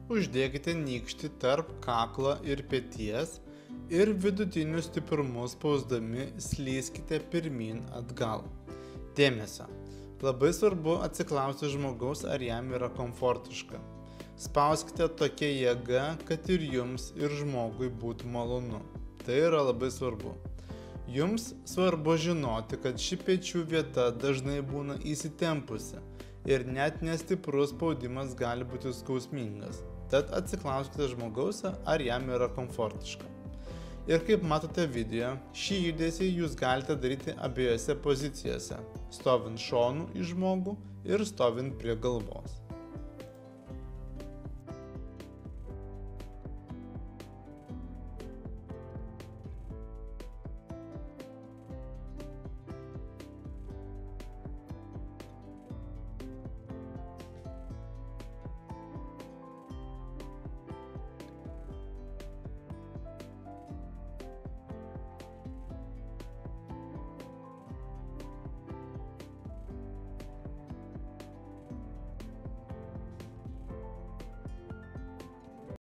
uždėkite nykštį tarp kaklo ir peties ir vidutiniu stiprumu spausdami slyskite pirmyn atgal. Dėmesio! Labai svarbu atsiklausti žmogaus, ar jam yra komfortiška. Spauskite tokia jėga, kad ir jums, ir žmogui būtų malonu. Tai yra labai svarbu. Jums svarbu žinoti, kad ši pečių vieta dažnai būna įsitempusi ir net nestiprus spaudimas gali būti skausmingas. Tad atsiklauskite žmogaus, ar jam yra komfortiška. Ir kaip matote video, šį judesį jūs galite daryti abiejose pozicijose, stovint šonu į žmogų ir stovint prie galvos.